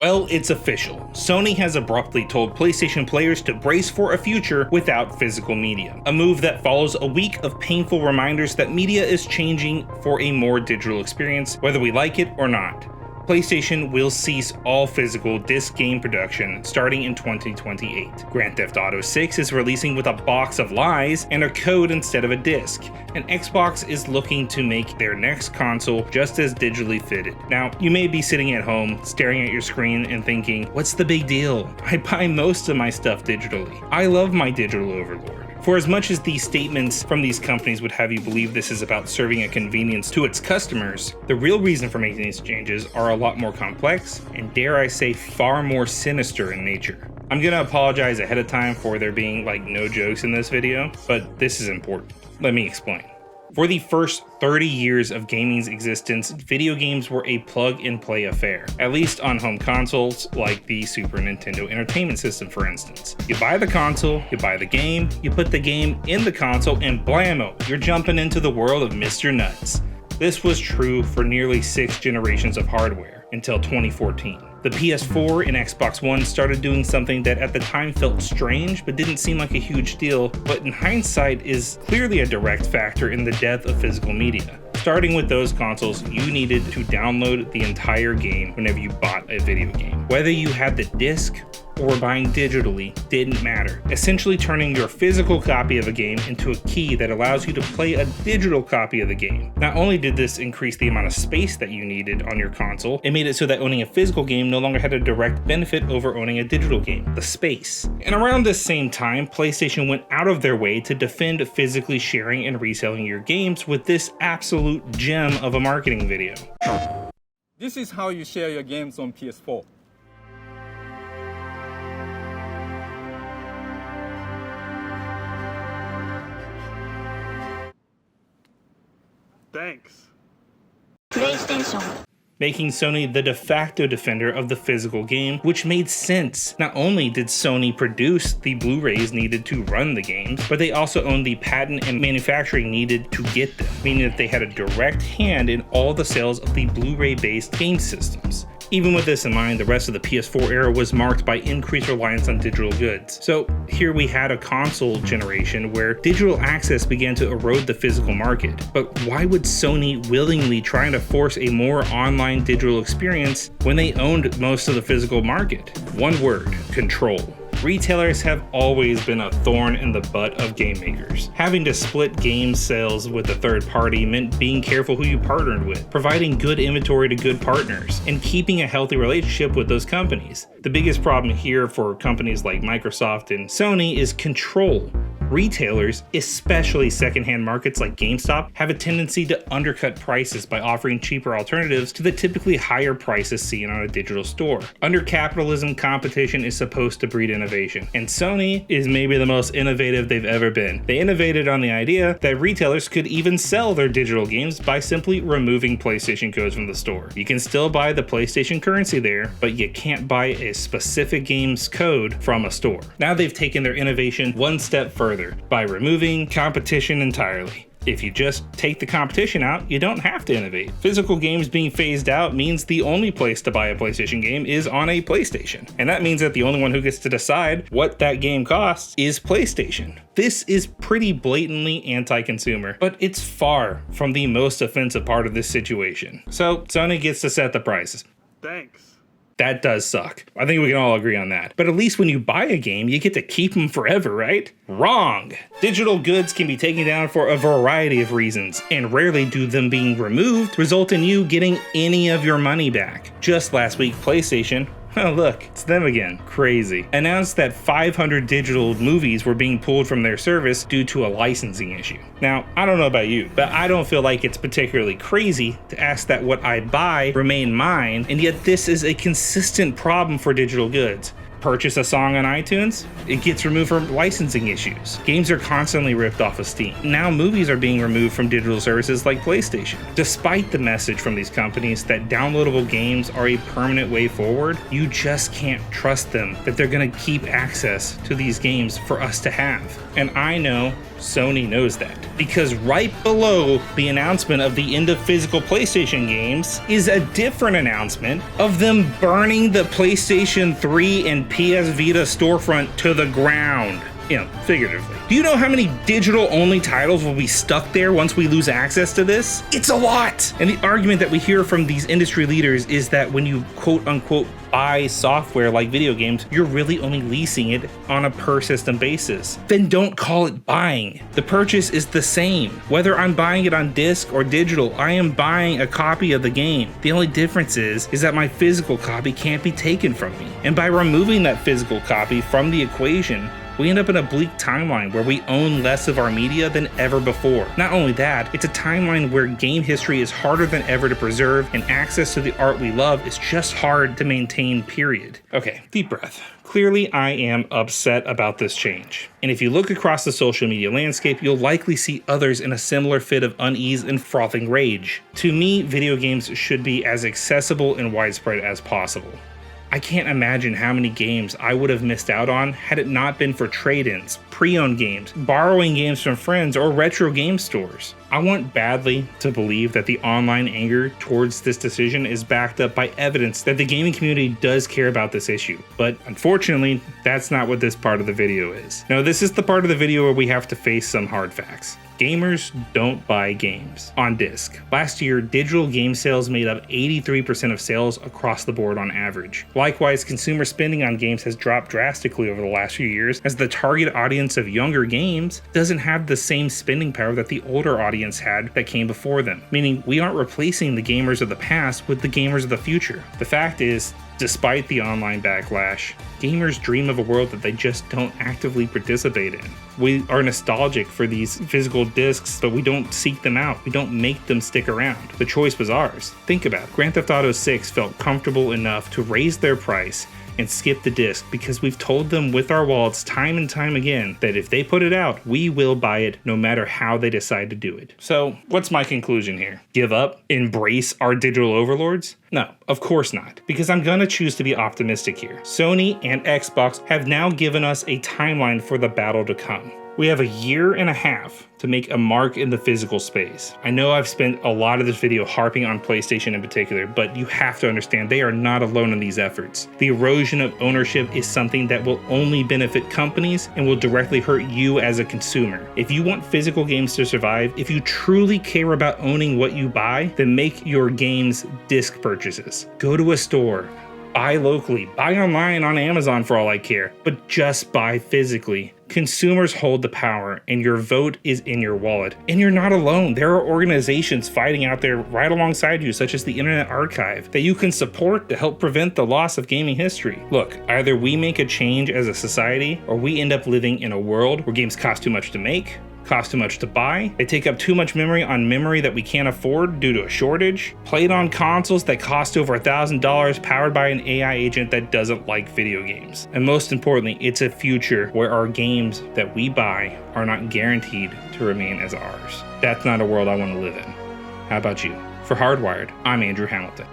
Well, it's official. Sony has abruptly told PlayStation players to brace for a future without physical media. A move that follows a week of painful reminders that media is changing for a more digital experience, whether we like it or not. PlayStation will cease all physical disc game production starting in 2028. Grand Theft Auto 6 is releasing with a box of lies and a code instead of a disc, and Xbox is looking to make their next console just as digitally fitted. Now, you may be sitting at home, staring at your screen and thinking, what's the big deal? I buy most of my stuff digitally. I love my digital overlord. For as much as these statements from these companies would have you believe this is about serving a convenience to its customers, the real reason for making these changes are a lot more complex and, dare I say, far more sinister in nature. I'm gonna apologize ahead of time for there being no jokes in this video, but this is important. Let me explain. For the first 30 years of gaming's existence, video games were a plug-and-play affair, at least on home consoles like the Super Nintendo Entertainment System, for instance. You buy the console, you buy the game, you put the game in the console, and blammo, you're jumping into the world of Mr. Nuts. This was true for nearly 6 generations of hardware, until 2014. The PS4 and Xbox One started doing something that at the time felt strange but didn't seem like a huge deal, but in hindsight is clearly a direct factor in the death of physical media. Starting with those consoles, you needed to download the entire game whenever you bought a video game. Whether you had the disc or buying digitally didn't matter, essentially turning your physical copy of a game into a key that allows you to play a digital copy of the game. Not only did this increase the amount of space that you needed on your console, it made it so that owning a physical game no longer had a direct benefit over owning a digital game, the space. And around this same time, PlayStation went out of their way to defend physically sharing and reselling your games with this absolute gem of a marketing video. This is how you share your games on PS4. Thanks. PlayStation. Making Sony the de facto defender of the physical game, which made sense. Not only did Sony produce the Blu-rays needed to run the games, but they also owned the patent and manufacturing needed to get them, meaning that they had a direct hand in all the sales of the Blu-ray based game systems. Even with this in mind, the rest of the PS4 era was marked by increased reliance on digital goods. So here we had a console generation where digital access began to erode the physical market. But why would Sony willingly try to force a more online digital experience when they owned most of the physical market? One word: control. Retailers have always been a thorn in the butt of game makers. Having to split game sales with a third party meant being careful who you partnered with, providing good inventory to good partners, and keeping a healthy relationship with those companies. The biggest problem here for companies like Microsoft and Sony is control. Retailers, especially secondhand markets like GameStop, have a tendency to undercut prices by offering cheaper alternatives to the typically higher prices seen on a digital store. Under capitalism, competition is supposed to breed innovation, and Sony is maybe the most innovative they've ever been. They innovated on the idea that retailers could even sell their digital games by simply removing PlayStation codes from the store. You can still buy the PlayStation currency there, but you can't buy a specific game's code from a store. Now they've taken their innovation one step further by removing competition entirely. If you just take the competition out, you don't have to innovate. Physical games being phased out means the only place to buy a PlayStation game is on a PlayStation. And that means that the only one who gets to decide what that game costs is PlayStation. This is pretty blatantly anti-consumer, but it's far from the most offensive part of this situation. So Sony gets to set the prices. Thanks. That does suck. I think we can all agree on that. But at least when you buy a game, you get to keep them forever, right? Wrong. Digital goods can be taken down for a variety of reasons, and rarely do them being removed result in you getting any of your money back. Just last week, PlayStation, oh look, it's them again, crazy, announced that 500 digital movies were being pulled from their service due to a licensing issue. Now, I don't know about you, but I don't feel like it's particularly crazy to ask that what I buy remain mine, and yet this is a consistent problem for digital goods. Purchase a song on iTunes, it gets removed for licensing issues. Games are constantly ripped off of Steam. Now movies are being removed from digital services like PlayStation. Despite the message from these companies that downloadable games are a permanent way forward, you just can't trust them that they're gonna keep access to these games for us to have. And I know Sony knows that, because right below the announcement of the end of physical PlayStation games is a different announcement of them burning the PlayStation 3 and PS Vita storefront to the ground. You know, figuratively. Do you know how many digital-only titles will be stuck there once we lose access to this? It's a lot! And the argument that we hear from these industry leaders is that when you quote-unquote buy software like video games, you're really only leasing it on a per-system basis. Then don't call it buying. The purchase is the same. Whether I'm buying it on disc or digital, I am buying a copy of the game. The only difference is that my physical copy can't be taken from me. And by removing that physical copy from the equation, we end up in a bleak timeline where we own less of our media than ever before. Not only that, it's a timeline where game history is harder than ever to preserve, and access to the art we love is just hard to maintain, period. Okay, deep breath. Clearly, I am upset about this change. And if you look across the social media landscape, you'll likely see others in a similar fit of unease and frothing rage. To me, video games should be as accessible and widespread as possible. I can't imagine how many games I would have missed out on had it not been for trade-ins, pre-owned games, borrowing games from friends, or retro game stores. I want badly to believe that the online anger towards this decision is backed up by evidence that the gaming community does care about this issue. But unfortunately, that's not what this part of the video is. Now, this is the part of the video where we have to face some hard facts. Gamers don't buy games on disc. Last year, digital game sales made up 83% of sales across the board on average. Likewise, consumer spending on games has dropped drastically over the last few years, as the target audience of younger games doesn't have the same spending power that the older audience had that came before them. Meaning, we aren't replacing the gamers of the past with the gamers of the future. The fact is, despite the online backlash, gamers dream of a world that they just don't actively participate in. We are nostalgic for these physical discs, but we don't seek them out. We don't make them stick around. The choice was ours. Think about it. Grand Theft Auto 6 felt comfortable enough to raise their price and skip the disc because we've told them with our wallets time and time again that if they put it out, we will buy it no matter how they decide to do it. So what's my conclusion here? Give up? Embrace our digital overlords? No, of course not, because I'm gonna choose to be optimistic here. Sony and Xbox have now given us a timeline for the battle to come. We have a year and a half to make a mark in the physical space. I know I've spent a lot of this video harping on PlayStation in particular, but you have to understand they are not alone in these efforts. The erosion of ownership is something that will only benefit companies and will directly hurt you as a consumer. If you want physical games to survive, if you truly care about owning what you buy, then make your games disc purchases. Go to a store. Buy locally, buy online on Amazon for all I care, but just buy physically. Consumers hold the power, and your vote is in your wallet. And you're not alone. There are organizations fighting out there right alongside you, such as the Internet Archive, that you can support to help prevent the loss of gaming history. Look, either we make a change as a society, or we end up living in a world where games cost too much to make, cost too much to buy, they take up too much memory on memory that we can't afford due to a shortage, played on consoles that cost over $1,000 powered by an AI agent that doesn't like video games. And most importantly, it's a future where our games that we buy are not guaranteed to remain as ours. That's not a world I want to live in. How about you? For Hardwired, I'm Andrew Hamilton.